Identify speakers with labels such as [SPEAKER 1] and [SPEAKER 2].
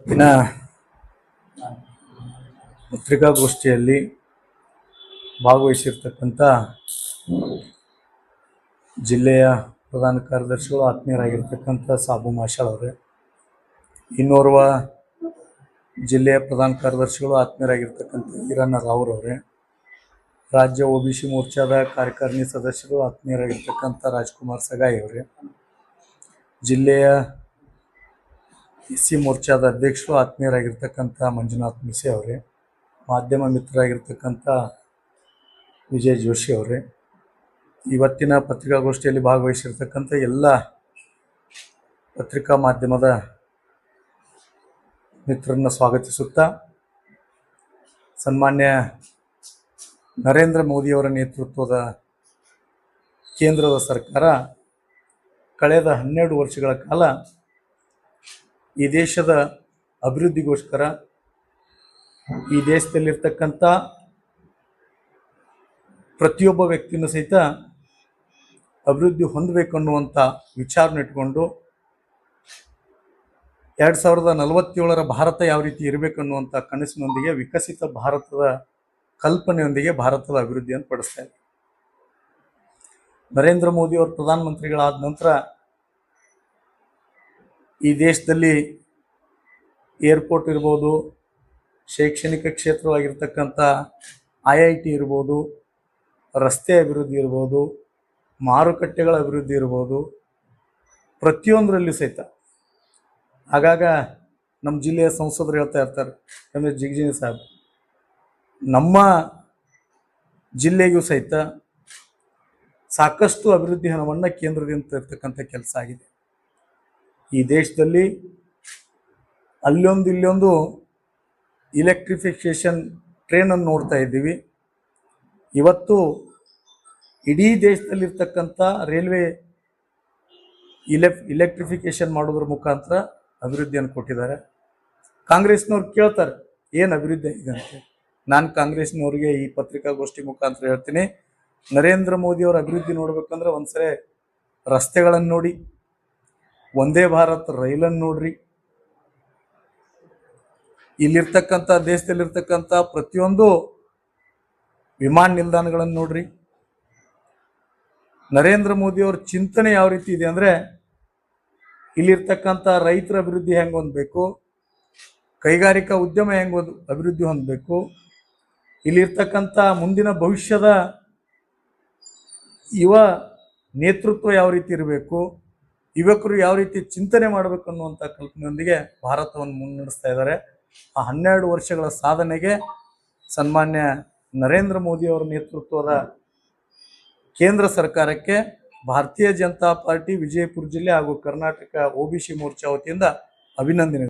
[SPEAKER 1] ದಿನ ಪತ್ರಿಕಾಗೋಷ್ಠಿಯಲ್ಲಿ ಭಾಗವಹಿಸಿರ್ತಕ್ಕಂಥ ಜಿಲ್ಲೆಯ ಪ್ರಧಾನ ಕಾರ್ಯದರ್ಶಿಗಳು ಆತ್ಮೀಯರಾಗಿರ್ತಕ್ಕಂಥ ಸಾಬು ಮಾಷಾಳ್ ಅವರೇ, ಇನ್ನೋರ್ವ ಜಿಲ್ಲೆಯ ಪ್ರಧಾನ ಕಾರ್ಯದರ್ಶಿಗಳು ಆತ್ಮೀಯರಾಗಿರ್ತಕ್ಕಂಥ ಈರಣ್ಣ ರಾವ್ರ್ ಅವರೇ, ರಾಜ್ಯ OBC ಮೋರ್ಚಾದ ಕಾರ್ಯಕಾರಿಣಿ ಸದಸ್ಯರು ಆತ್ಮೀಯರಾಗಿರ್ತಕ್ಕಂಥ ರಾಜ್ಕುಮಾರ್ ಸಗಾಯಿ ಅವರೇ, ಜಿಲ್ಲೆಯ SC ಮೋರ್ಚಾದ ಅಧ್ಯಕ್ಷರು ಆತ್ಮೀಯರಾಗಿರ್ತಕ್ಕಂಥ ಮಂಜುನಾಥ್ ಮಿಸೆ ಅವರೇ, ಮಾಧ್ಯಮ ಮಿತ್ರರಾಗಿರ್ತಕ್ಕಂಥ ವಿಜಯ್ ಜೋಶಿ ಅವರೇ, ಇವತ್ತಿನ ಪತ್ರಿಕಾಗೋಷ್ಠಿಯಲ್ಲಿ ಭಾಗವಹಿಸಿರ್ತಕ್ಕಂಥ ಎಲ್ಲ ಪತ್ರಿಕಾ ಮಾಧ್ಯಮದ ಮಿತ್ರರನ್ನು ಸ್ವಾಗತಿಸುತ್ತಾ, ಸನ್ಮಾನ್ಯ ನರೇಂದ್ರ ಮೋದಿಯವರ ನೇತೃತ್ವದ ಕೇಂದ್ರದ ಸರ್ಕಾರ ಕಳೆದ 12 ವರ್ಷಗಳ ಕಾಲ ಈ ದೇಶದ ಅಭಿವೃದ್ಧಿಗೋಸ್ಕರ, ಈ ದೇಶದಲ್ಲಿರ್ತಕ್ಕಂಥ ಪ್ರತಿಯೊಬ್ಬ ವ್ಯಕ್ತಿಯೂ ಸಹಿತ ಅಭಿವೃದ್ಧಿ ಹೊಂದಬೇಕು ಅನ್ನುವಂಥ ವಿಚಾರನ ಇಟ್ಕೊಂಡು 2047ರ ಭಾರತ ಯಾವ ರೀತಿ ಇರಬೇಕು ಅನ್ನುವಂಥ ಕನಸಿನೊಂದಿಗೆ ವಿಕಸಿತ ಭಾರತದ ಕಲ್ಪನೆಯೊಂದಿಗೆ ಭಾರತದ ಅಭಿವೃದ್ಧಿಯನ್ನು ಪಡಿಸ್ತಾ ಇದೆ. ನರೇಂದ್ರ ಮೋದಿ ಅವರು ಪ್ರಧಾನಮಂತ್ರಿಗಳಾದ ನಂತರ ಈ ದೇಶದಲ್ಲಿ ಏರ್ಪೋರ್ಟ್ ಇರ್ಬೋದು, ಶೈಕ್ಷಣಿಕ ಕ್ಷೇತ್ರವಾಗಿರ್ತಕ್ಕಂಥ IIT ಇರ್ಬೋದು, ರಸ್ತೆ ಅಭಿವೃದ್ಧಿ ಇರ್ಬೋದು, ಮಾರುಕಟ್ಟೆಗಳ ಅಭಿವೃದ್ಧಿ ಇರ್ಬೋದು, ಪ್ರತಿಯೊಂದರಲ್ಲಿ ಸಹಿತ ಆಗಾಗ ನಮ್ಮ ಜಿಲ್ಲೆಯ ಸಂಸದರು ಹೇಳ್ತಾ ಇರ್ತಾರೆ, ರಮೇಶ್ ಜಿಗಜಿಣಗಿ ಸಾಹೇಬ್, ನಮ್ಮ ಜಿಲ್ಲೆಗೂ ಸಹಿತ ಸಾಕಷ್ಟು ಅಭಿವೃದ್ಧಿ ಹಣವನ್ನು ಕೇಂದ್ರದಿಂದ ಇರ್ತಕ್ಕಂಥ ಕೆಲಸ ಆಗಿದೆ. ಈ ದೇಶದಲ್ಲಿ ಅಲ್ಲೊಂದು ಇಲ್ಲೊಂದು ಇಲೆಕ್ಟ್ರಿಫಿಕೇಷನ್ ಟ್ರೈನನ್ನು ನೋಡ್ತಾ ಇದ್ದೀವಿ. ಇವತ್ತು ಇಡೀ ದೇಶದಲ್ಲಿರ್ತಕ್ಕಂಥ ರೈಲ್ವೆ ಇಲೆಕ್ಟ್ರಿಫಿಕೇಷನ್ ಮಾಡೋದ್ರ ಮುಖಾಂತರ ಅಭಿವೃದ್ಧಿಯನ್ನು ಕೊಟ್ಟಿದ್ದಾರೆ. ಕಾಂಗ್ರೆಸ್ನವ್ರು ಕೇಳ್ತಾರೆ ಏನು ಅಭಿವೃದ್ಧಿ ಆಗಿದೆ ಅಂತ. ನಾನು ಕಾಂಗ್ರೆಸ್ನವ್ರಿಗೆ ಈ ಪತ್ರಿಕಾಗೋಷ್ಠಿ ಮುಖಾಂತರ ಹೇಳ್ತೀನಿ, ನರೇಂದ್ರ ಮೋದಿಯವರ ಅಭಿವೃದ್ಧಿ ನೋಡ್ಬೇಕಂದ್ರೆ ಒಂದ್ಸರಿ ರಸ್ತೆಗಳನ್ನು ನೋಡಿ, ಒಂದೇ ಭಾರತ್ ರೈಲನ್ನು ನೋಡ್ರಿ, ಇಲ್ಲಿರ್ತಕ್ಕಂಥ ದೇಶದಲ್ಲಿರ್ತಕ್ಕಂಥ ಪ್ರತಿಯೊಂದು ವಿಮಾನ ನಿಲ್ದಾಣಗಳನ್ನು ನೋಡ್ರಿ. ನರೇಂದ್ರ ಮೋದಿಯವ್ರ ಚಿಂತನೆ ಯಾವ ರೀತಿ ಇದೆ ಅಂದರೆ, ಇಲ್ಲಿರ್ತಕ್ಕಂಥ ರೈತರ ಅಭಿವೃದ್ಧಿ ಹೆಂಗೆ ಹೊಂದಬೇಕು, ಕೈಗಾರಿಕಾ ಉದ್ಯಮ ಹೆಂಗೆ ಅಭಿವೃದ್ಧಿ ಹೊಂದಬೇಕು, ಇಲ್ಲಿರ್ತಕ್ಕಂಥ ಮುಂದಿನ ಭವಿಷ್ಯದ ಯುವ ನೇತೃತ್ವ ಯಾವ ರೀತಿ ಇರಬೇಕು, ಯುವಕರು ಯಾವ ರೀತಿ ಚಿಂತನೆ ಮಾಡಬೇಕು ಅನ್ನುವಂಥ ಕಲ್ಪನೆಯೊಂದಿಗೆ ಭಾರತವನ್ನು ಮುನ್ನಡೆಸ್ತಾ ಇದ್ದಾರೆ. ಆ 12 ವರ್ಷಗಳ ಸಾಧನೆಗೆ ಸನ್ಮಾನ್ಯ ನರೇಂದ್ರ ಮೋದಿಯವರ ನೇತೃತ್ವದ ಕೇಂದ್ರ ಸರ್ಕಾರಕ್ಕೆ ಭಾರತೀಯ ಜನತಾ ಪಾರ್ಟಿ ವಿಜಯಪುರ ಜಿಲ್ಲೆ ಹಾಗೂ ಕರ್ನಾಟಕ OBC ಮೋರ್ಚಾ ವತಿಯಿಂದ ಅಭಿನಂದನೆ.